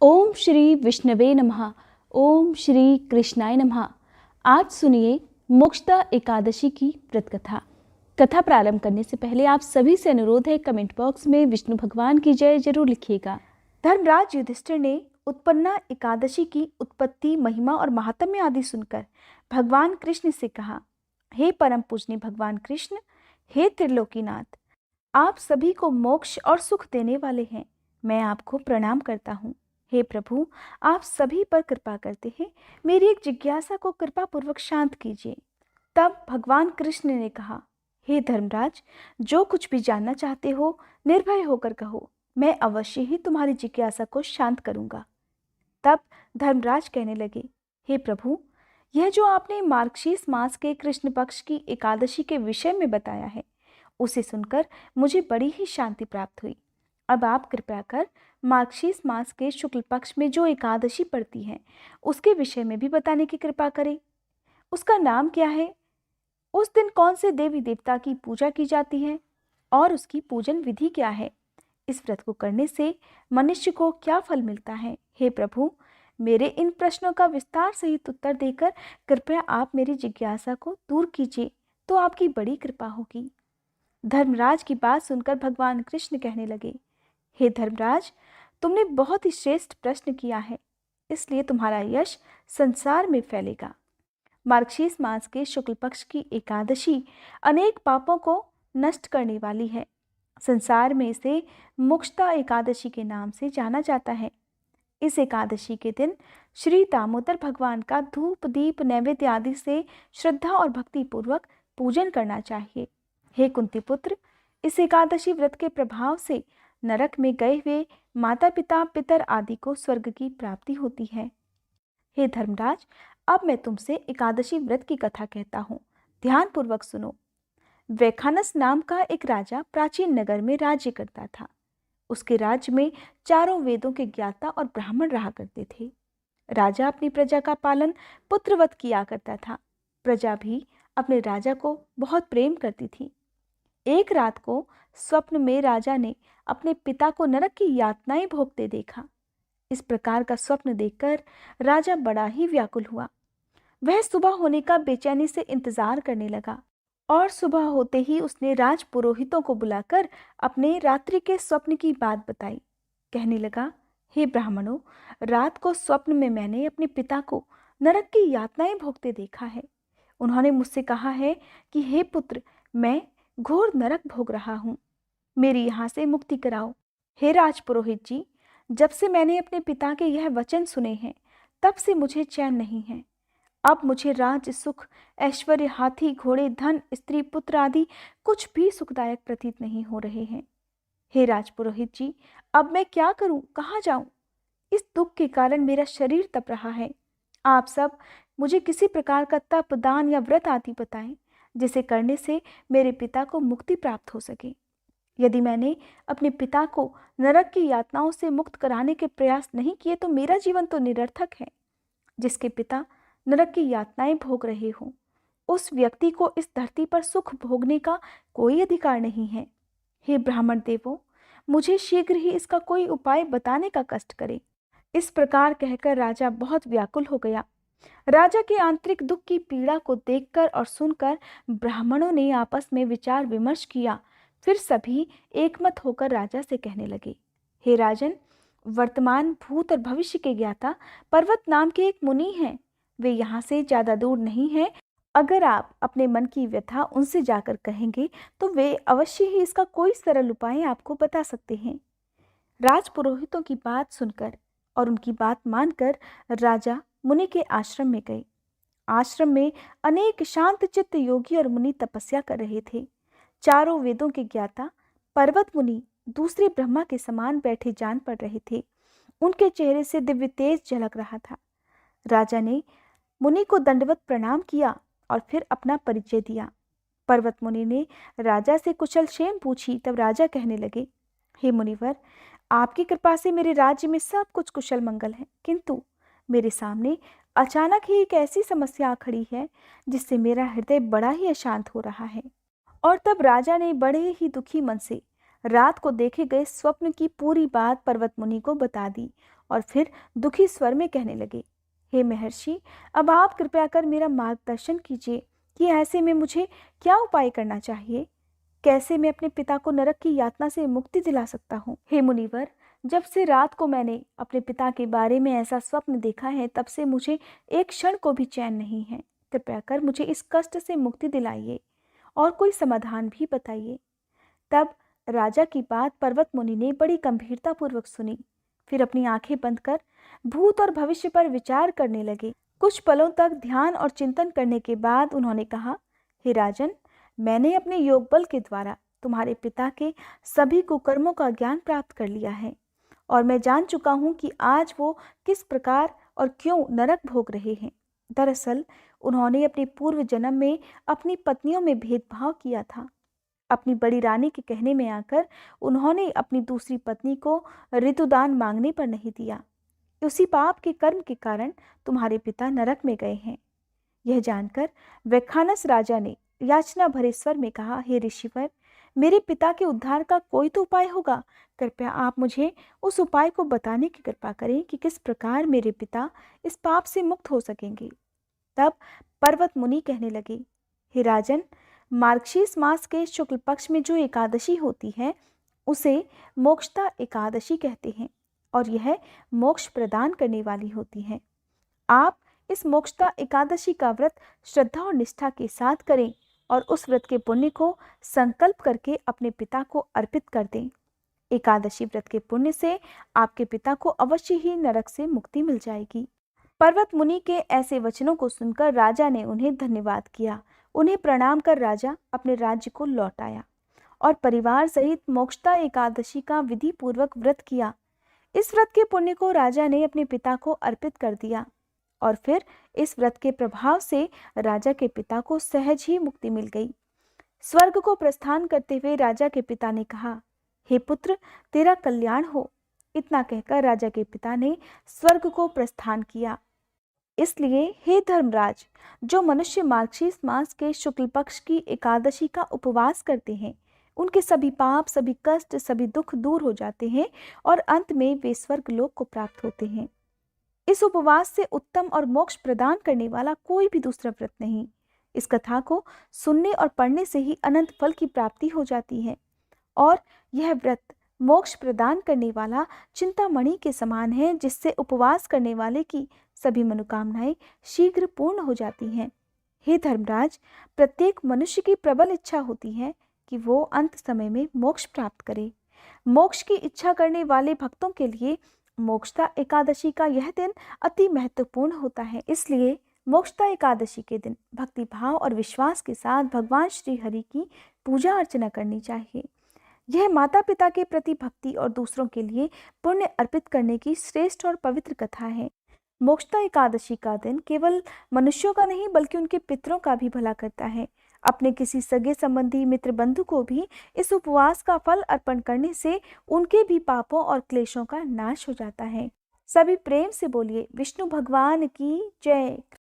ओम श्री विष्णवे नमः। ओम श्री कृष्णाय नमः। आज सुनिए मोक्षदा एकादशी की व्रत कथा। कथा प्रारंभ करने से पहले आप सभी से अनुरोध है, कमेंट बॉक्स में विष्णु भगवान की जय जरूर लिखिएगा। धर्मराज युधिष्ठिर ने उत्पन्ना एकादशी की उत्पत्ति, महिमा और महात्म्य आदि सुनकर भगवान कृष्ण से कहा, हे परम पूजनीय भगवान कृष्ण, हे त्रिलोकीनाथ, आप सभी को मोक्ष और सुख देने वाले हैं। मैं आपको प्रणाम करता हूँ। हे प्रभु, आप सभी पर कृपा करते हैं। मेरी एक जिज्ञासा को कृपा पूर्वक शांत कीजिए। तब भगवान कृष्ण ने कहा, हे धर्मराज, जो कुछ भी जानना चाहते हो निर्भय होकर कहो, मैं अवश्य ही तुम्हारी जिज्ञासा को शांत करूंगा। तब धर्मराज कहने लगे, हे प्रभु, यह जो आपने मार्गशीर्ष मास के कृष्ण पक्ष की एकादशी के विषय में बताया है, उसे सुनकर मुझे बड़ी ही शांति प्राप्त हुई। अब आप कृपया कर मार्गशीर्ष मास के शुक्ल पक्ष में जो एकादशी पड़ती है उसके विषय में भी बताने की कृपा करें। उसका नाम क्या है, उस दिन कौन से देवी देवता की पूजा की जाती है और उसकी पूजन विधि क्या है, इस व्रत को करने से मनुष्य को क्या फल मिलता है। हे प्रभु, मेरे इन प्रश्नों का विस्तार सहित उत्तर देकर कृपया आप मेरी जिज्ञासा को दूर कीजिए, तो आपकी बड़ी कृपा होगी। धर्मराज की बात सुनकर भगवान कृष्ण कहने लगे, हे धर्मराज, तुमने बहुत ही श्रेष्ठ प्रश्न किया है, इसलिए तुम्हारा यश संसार में फैलेगा। मार्गशीर्ष मास के शुक्ल पक्ष की एकादशी अनेक पापों को नष्ट करने वाली है। संसार में इसे मोक्षदा एकादशी के नाम से जाना जाता है। इस एकादशी के दिन श्री दामोदर भगवान का धूप दीप नैवेद्य आदि से श्रद्धा और भक्ति पूर्वक पूजन करना चाहिए। हे कुंती पुत्र, इस एकादशी व्रत के प्रभाव से नरक में गए हुए माता पिता पितर आदि को स्वर्ग की प्राप्ति होती है। हे धर्मराज, अब मैं तुमसे एकादशी व्रत की कथा कहता हूँ, ध्यान पूर्वक सुनो। वैखानस नाम का एक राजा प्राचीन नगर में राज्य करता था। उसके राज्य में चारों वेदों के ज्ञाता और ब्राह्मण रहा करते थे। राजा अपनी प्रजा का पालन पुत्रवत किया करता था। प्रजा भी अपने राजा को बहुत प्रेम करती थी। एक रात को स्वप्न में राजा ने अपने पिता को नरक की यातनाएं भोगते देखा। इस प्रकार का स्वप्न देखकर राजा बड़ा ही व्याकुल हुआ। वह सुबह होने का बेचैनी से इंतजार करने लगा और सुबह होते ही उसने राज पुरोहितों को बुलाकर अपने रात्रि के स्वप्न की बात बताई। कहने लगा, हे ब्राह्मणों, रात को स्वप्न में मैंने अपने पिता को नरक की यातनाएं भोगते देखा है। उन्होंने मुझसे कहा है कि हे पुत्र, मैं घोर नरक भोग रहा हूँ, मेरी यहाँ से मुक्ति कराओ। हे राज पुरोहित जी, जब से मैंने अपने पिता के यह वचन सुने हैं, तब से मुझे चैन नहीं है। अब मुझे राज सुख ऐश्वर्य हाथी घोड़े धन स्त्री पुत्र आदि कुछ भी सुखदायक प्रतीत नहीं हो रहे हैं। हे राजपुरोहित जी, अब मैं क्या करूं, कहाँ जाऊं? इस दुख के कारण मेरा शरीर तप रहा है। आप सब मुझे किसी प्रकार का तप दान या व्रत आदि बताएं, जिसे करने से मेरे पिता को मुक्ति प्राप्त हो सके। यदि मैंने अपने पिता को नरक की यातनाओं से मुक्त कराने के प्रयास नहीं किए तो मेरा जीवन तो निरर्थक है। जिसके पिता नरक की यातनाएं भोग रहे हों, उस व्यक्ति को इस धरती पर सुख भोगने का कोई अधिकार नहीं है। हे ब्राह्मण देवों, मुझे शीघ्र ही इसका कोई उपाय बताने का कष्ट करें। इस प्रकार कहकर राजा बहुत व्याकुल हो गया। राजा के आंतरिक दुख की पीड़ा को देखकर और सुनकर ब्राह्मणों ने आपस में विचार विमर्श किया। फिर सभी एकमत होकर राजा से कहने लगे, हे राजन, वर्तमान भूत और भविष्य के ज्ञाता पर्वत नाम के एक मुनि हैं। वे यहाँ से ज्यादा दूर नहीं हैं। अगर आप अपने मन की व्यथा उनसे जाकर कहेंगे तो वे अवश्य ही इसका कोई सरल उपाय आपको बता सकते हैं। राजपुरोहितों की बात सुनकर और उनकी बात मानकर राजा मुनि के आश्रम में गए। आश्रम में अनेक शांत चित्त योगी और मुनि तपस्या कर रहे थे। चारों वेदों के ज्ञाता पर्वत मुनि दूसरे ब्रह्मा के समान बैठे जान पड़ रहे थे। उनके चेहरे से दिव्य तेज झलक रहा था। राजा ने मुनि को दंडवत प्रणाम किया और फिर अपना परिचय दिया। पर्वत मुनि ने राजा से कुशल क्षेम पूछी। तब राजा कहने लगे, हे मुनिवर, आपकी कृपा से मेरे राज्य में सब कुछ कुशल मंगल है, किंतु मेरे सामने अचानक ही एक ऐसी समस्या खड़ी है जिससे मेरा हृदय बड़ा ही अशांत हो रहा है। और तब राजा ने बड़े ही दुखी मन से रात को देखे गए स्वप्न की पूरी बात पर्वत मुनि को बता दी और फिर दुखी स्वर में कहने लगे, हे महर्षि, अब आप कृपया कर मेरा मार्गदर्शन कीजिए कि ऐसे में मुझे क्या उपाय करना चाहिए। कैसे मैं अपने पिता को नरक की यातना से मुक्ति दिला सकता हूँ। हे मुनिवर, जब से रात को मैंने अपने पिता के बारे में ऐसा स्वप्न देखा है, तब से मुझे एक क्षण को भी चैन नहीं है। कृपया कर मुझे इस कष्ट से मुक्ति दिलाइए और कोई समाधान भी बताइए। तब राजा की बात पर्वत मुनि ने बड़ी गंभीरता पूर्वक सुनी। फिर अपनी आंखें बंद कर भूत और भविष्य पर विचार करने लगे। कुछ पलों तक ध्यान और चिंतन करने के बाद उन्होंने कहा, हे राजन, मैंने अपने योग बल के द्वारा तुम्हारे पिता के सभी कुकर्मों का ज्ञान प्राप्त कर लिया है और मैं जान चुका हूँ कि आज वो किस प्रकार और क्यों नरक भोग रहे हैं। दरअसल उन्होंने अपने पूर्व जन्म में अपनी पत्नियों में भेदभाव किया था। अपनी बड़ी रानी के कहने में आकर उन्होंने अपनी दूसरी पत्नी को ऋतुदान मांगने पर नहीं दिया। उसी पाप के कर्म के कारण तुम्हारे पिता नरक में गए हैं। यह जानकर वैखानस राजा ने याचना भरे स्वर में कहा, हे ऋषिवर, मेरे पिता के उद्धार का कोई तो उपाय होगा। कृपया आप मुझे उस उपाय को बताने की कृपा करें कि किस प्रकार मेरे पिता इस पाप से मुक्त हो सकेंगे। तब पर्वत मुनि कहने लगे, हे राजन, मार्गशीर्ष मास के शुक्ल पक्ष में जो एकादशी होती है उसे मोक्षदा एकादशी कहते हैं और यह मोक्ष प्रदान करने वाली होती है। आप इस मोक्षदा एकादशी का व्रत श्रद्धा और निष्ठा के साथ करें और उस व्रत के पुण्य को संकल्प करके अपने पिता को अर्पित कर दें। एकादशी व्रत के पुण्य से आपके पिता को अवश्य ही नरक से मुक्ति मिल जाएगी। पर्वत मुनि के ऐसे वचनों को सुनकर राजा ने उन्हें धन्यवाद किया। उन्हें प्रणाम कर राजा अपने राज्य को लौट आया और परिवार सहित मोक्षदा एकादशी का विधि पूर्वक व्रत किया। इस व्रत के पुण्य को राजा ने अपने पिता को अर्पित कर दिया और फिर इस व्रत के प्रभाव से राजा के पिता को सहज ही मुक्ति मिल गई। स्वर्ग को प्रस्थान करते हुए राजा के पिता ने कहा, हे पुत्र, तेरा कल्याण हो। इतना कहकर राजा के पिता ने स्वर्ग को प्रस्थान किया। इसलिए हे धर्मराज, जो मनुष्य मार्गशीर्ष मास के शुक्ल पक्ष की एकादशी का उपवास करते हैं, उनके सभी पाप, सभी कष्ट, सभी दुख दूर हो जाते हैं और अंत में वे स्वर्ग लोक को प्राप्त होते हैं। इस उपवास से उत्तम और मोक्ष प्रदान करने वाला कोई भी दूसरा व्रत नहीं। इस कथा को सुनने और पढ़ने से ही अनंत फल की प्राप्ति हो जाती है और यह व्रत मोक्ष प्रदान करने वाला चिंतामणि के समान है, जिससे उपवास करने वाले की सभी मनोकामनाएं शीघ्र पूर्ण हो जाती हैं। हे धर्मराज, प्रत्येक मनुष्य की प्रबल इच्छा होती है कि वो अंत समय में मोक्ष प्राप्त करे। मोक्ष की इच्छा करने वाले भक्तों के लिए मोक्षदा एकादशी का यह दिन अति महत्वपूर्ण होता है। इसलिए मोक्षदा एकादशी के दिन भक्ति भाव और विश्वास के साथ भगवान श्री हरि की पूजा अर्चना करनी चाहिए। यह माता पिता के प्रति भक्ति और दूसरों के लिए पुण्य अर्पित करने की श्रेष्ठ और पवित्र कथा है। मोक्षदा एकादशी का दिन केवल मनुष्यों का नहीं बल्कि उनके पितरों का भी भला करता है। अपने किसी सगे संबंधी, मित्र, बंधु को भी इस उपवास का फल अर्पण करने से उनके भी पापों और क्लेशों का नाश हो जाता है। सभी प्रेम से बोलिए, विष्णु भगवान की जय।